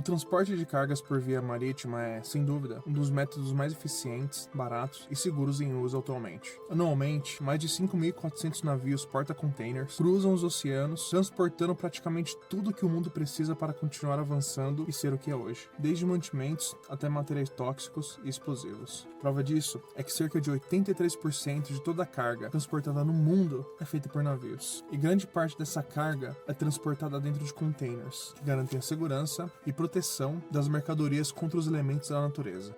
O transporte de cargas por via marítima é, sem dúvida, um dos métodos mais eficientes, baratos e seguros em uso atualmente. Anualmente, mais de 5.400 navios porta-containers cruzam os oceanos, transportando praticamente tudo que o mundo precisa para continuar avançando e ser o que é hoje, desde mantimentos até materiais tóxicos e explosivos. Prova disso é que cerca de 83% de toda a carga transportada no mundo é feita por navios, e grande parte dessa carga é transportada dentro de containers, que garantem a segurança e proteção das mercadorias contra os elementos da natureza.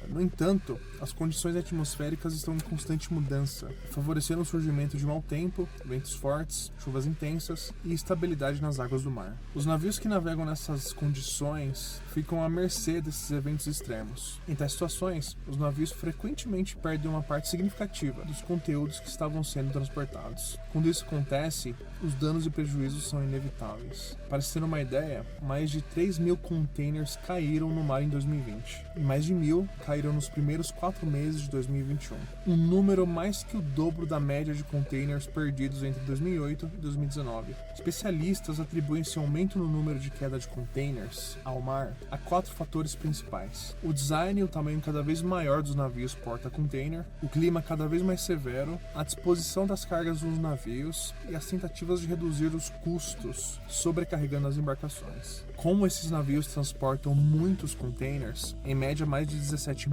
No entanto, as condições atmosféricas estão em constante mudança, favorecendo o surgimento de mau tempo, ventos fortes, chuvas intensas e instabilidade nas águas do mar. Os navios que navegam nessas condições ficam à mercê desses eventos extremos. Em tais situações, os navios frequentemente perdem uma parte significativa dos conteúdos que estavam sendo transportados. Quando isso acontece, os danos e prejuízos são inevitáveis. Para se ter uma ideia, mais de 3.000 containers caíram no mar em 2020, e mais de 1.000 caíram nos primeiros 4 meses de 2021, um número mais que o dobro da média de containers perdidos entre 2008 e 2019. Especialistas atribuem esse aumento no número de queda de containers ao mar a 4 fatores principais: o design e o tamanho cada vez maior dos navios porta-container, o clima cada vez mais severo, a disposição das cargas dos navios e as tentativas de reduzir os custos, sobrecarregando as embarcações. Como esses navios transportam muitos containers, em média mais de 17.000,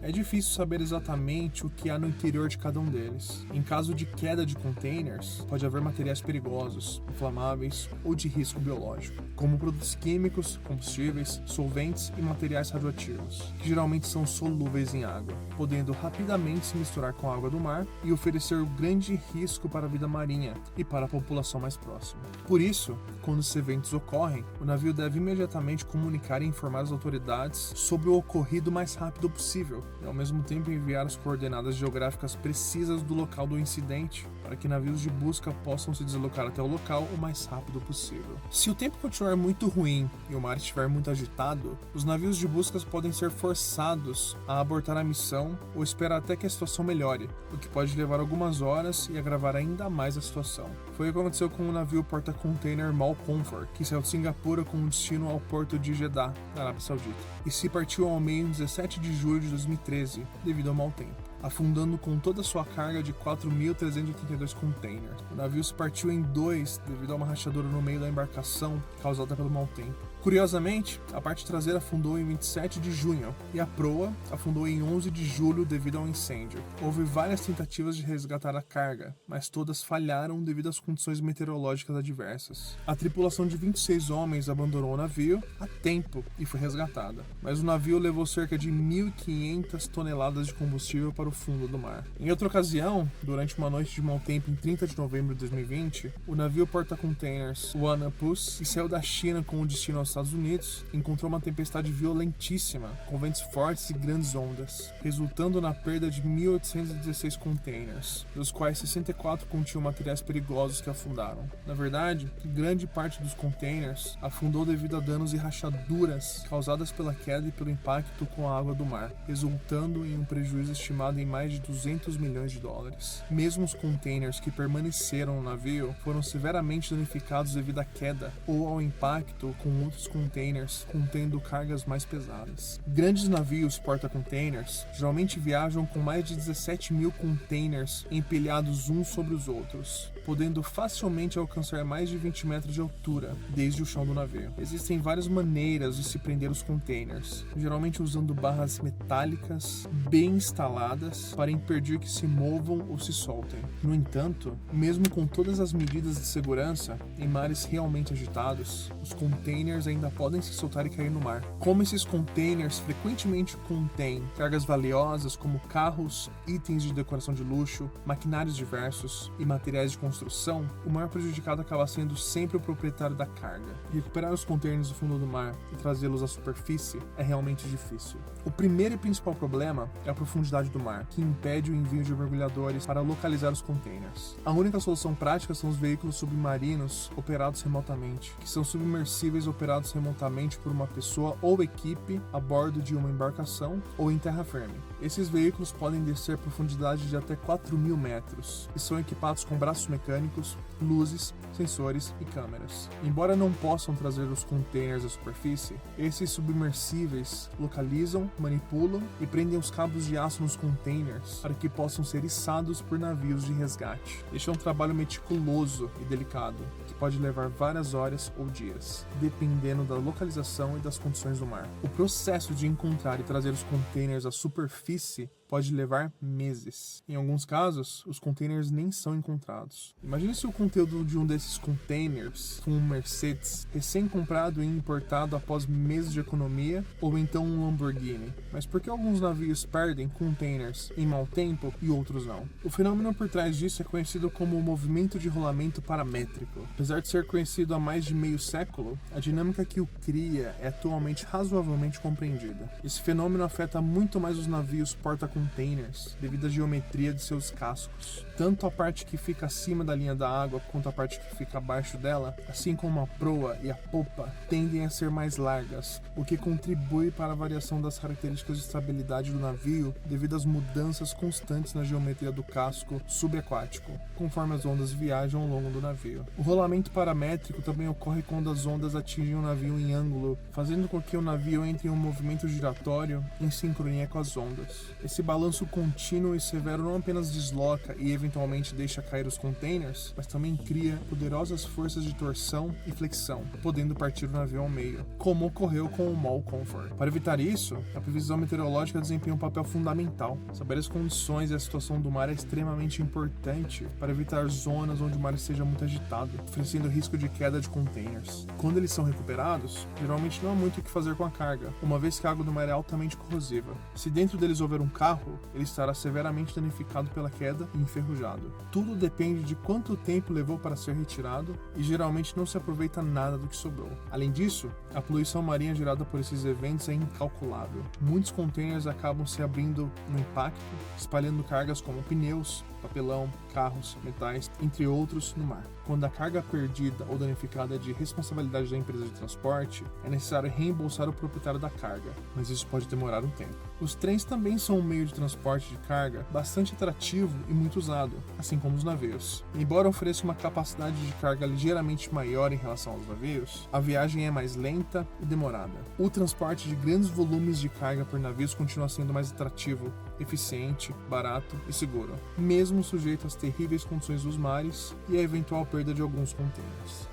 é difícil saber exatamente o que há no interior de cada um deles. Em caso de queda de containers, pode haver materiais perigosos, inflamáveis ou de risco biológico, como produtos químicos, combustíveis, solventes e materiais radioativos, que geralmente são solúveis em água, podendo rapidamente se misturar com a água do mar e oferecer grande risco para a vida marinha e para a população mais próxima. Por isso, quando esses eventos ocorrem, o navio deve imediatamente comunicar e informar as autoridades sobre o ocorrido o mais rápido possível, e ao mesmo tempo enviar as coordenadas geográficas precisas do local do incidente, para que navios de busca possam se deslocar até o local o mais rápido possível. Se o tempo continuar muito ruim e o mar estiver muito agitado, os navios de busca podem ser forçados a abortar a missão ou esperar até que a situação melhore, o que pode levar algumas horas e agravar ainda mais a situação. Foi o que aconteceu com o navio porta-container Mal Comfort, que saiu de Singapura com destino ao porto de Jeddah, na Arábia Saudita, e se partiu ao meio em 17 de julho de 2013, devido ao mau tempo, afundando com toda a sua carga de 4.382 containers. O navio se partiu em 2 devido a uma rachadura no meio da embarcação causada pelo mau tempo. Curiosamente, a parte traseira afundou em 27 de junho e a proa afundou em 11 de julho devido ao incêndio. Houve várias tentativas de resgatar a carga, mas todas falharam devido às condições meteorológicas adversas. A tripulação de 26 homens abandonou o navio a tempo e foi resgatada, mas o navio levou cerca de 1.500 toneladas de combustível para o fundo do mar. Em outra ocasião, durante uma noite de mau tempo em 30 de novembro de 2020, o navio porta-containers Wanapus, que saiu da China com o destino aos Estados Unidos, encontrou uma tempestade violentíssima, com ventos fortes e grandes ondas, resultando na perda de 1.816 containers, dos quais 64 continham materiais perigosos que afundaram. Na verdade, grande parte dos containers afundou devido a danos e rachaduras causadas pela queda e pelo impacto com a água do mar, resultando em um prejuízo estimado em mais de 200 milhões de dólares. Mesmo os containers que permaneceram no navio foram severamente danificados devido à queda ou ao impacto com outros containers contendo cargas mais pesadas. Grandes navios porta-containers geralmente viajam com mais de 17.000 containers empilhados uns sobre os outros, podendo facilmente alcançar mais de 20 metros de altura desde o chão do navio. Existem várias maneiras de se prender os containers, geralmente usando barras metálicas bem instaladas para impedir que se movam ou se soltem. No entanto, mesmo com todas as medidas de segurança, em mares realmente agitados, os containers ainda podem se soltar e cair no mar. Como esses containers frequentemente contêm cargas valiosas como carros, itens de decoração de luxo, maquinários diversos e materiais de construção, o maior prejudicado acaba sendo sempre o proprietário da carga. Recuperar os containers do fundo do mar e trazê-los à superfície é realmente difícil. O primeiro e principal problema é a profundidade do mar, que impede o envio de mergulhadores para localizar os containers. A única solução prática são os veículos submarinos operados remotamente, que são submersíveis operados operados remotamente por uma pessoa ou equipe a bordo de uma embarcação ou em terra firme. Esses veículos podem descer a profundidade de até 4.000 metros e são equipados com braços mecânicos, luzes, sensores e câmeras. Embora não possam trazer os containers à superfície, esses submersíveis localizam, manipulam e prendem os cabos de aço nos containers para que possam ser içados por navios de resgate. Este é um trabalho meticuloso e delicado, que pode levar várias horas ou dias, dependendo da localização e das condições do mar. O processo de encontrar e trazer os containers à superfície pode levar meses. Em alguns casos, os containers nem são encontrados. Imagine se o conteúdo de um desses containers for um Mercedes recém-comprado e importado após meses de economia, ou então um Lamborghini. Mas por que alguns navios perdem containers em mau tempo e outros não? O fenômeno por trás disso é conhecido como o movimento de rolamento paramétrico. Apesar de ser conhecido há mais de meio século, a dinâmica que o cria é atualmente razoavelmente compreendida. Esse fenômeno afeta muito mais os navios porta-containers, devido à geometria de seus cascos. Tanto a parte que fica acima da linha da água quanto a parte que fica abaixo dela, assim como a proa e a popa, tendem a ser mais largas, o que contribui para a variação das características de estabilidade do navio devido às mudanças constantes na geometria do casco subaquático, conforme as ondas viajam ao longo do navio. O rolamento paramétrico também ocorre quando as ondas atingem o navio em ângulo, fazendo com que o navio entre em um movimento giratório em sincronia com as ondas. Esse balanço contínuo e severo não apenas desloca e eventualmente deixa cair os containers, mas também cria poderosas forças de torção e flexão, podendo partir o navio ao meio, como ocorreu com o Mall Comfort. Para evitar isso, a previsão meteorológica desempenha um papel fundamental. Saber as condições e a situação do mar é extremamente importante para evitar zonas onde o mar esteja muito agitado, oferecendo risco de queda de containers. Quando eles são recuperados, geralmente não há muito o que fazer com a carga, uma vez que a água do mar é altamente corrosiva. Se dentro deles houver um carro, ele estará severamente danificado pela queda e enferrujado. Tudo depende de quanto tempo levou para ser retirado e geralmente não se aproveita nada do que sobrou. Além disso, a poluição marinha gerada por esses eventos é incalculável. Muitos containers acabam se abrindo no impacto, espalhando cargas como pneus, papelão, carros, metais, entre outros, no mar. Quando a carga perdida ou danificada é de responsabilidade da empresa de transporte, é necessário reembolsar o proprietário da carga, mas isso pode demorar um tempo. Os trens também são um meio de transporte de carga bastante atrativo e muito usado, assim como os navios. Embora ofereça uma capacidade de carga ligeiramente maior em relação aos navios, a viagem é mais lenta e demorada. O transporte de grandes volumes de carga por navios continua sendo mais atrativo, eficiente, barato e seguro, mesmo sujeito às terríveis condições dos mares e à eventual perda de alguns contêineres.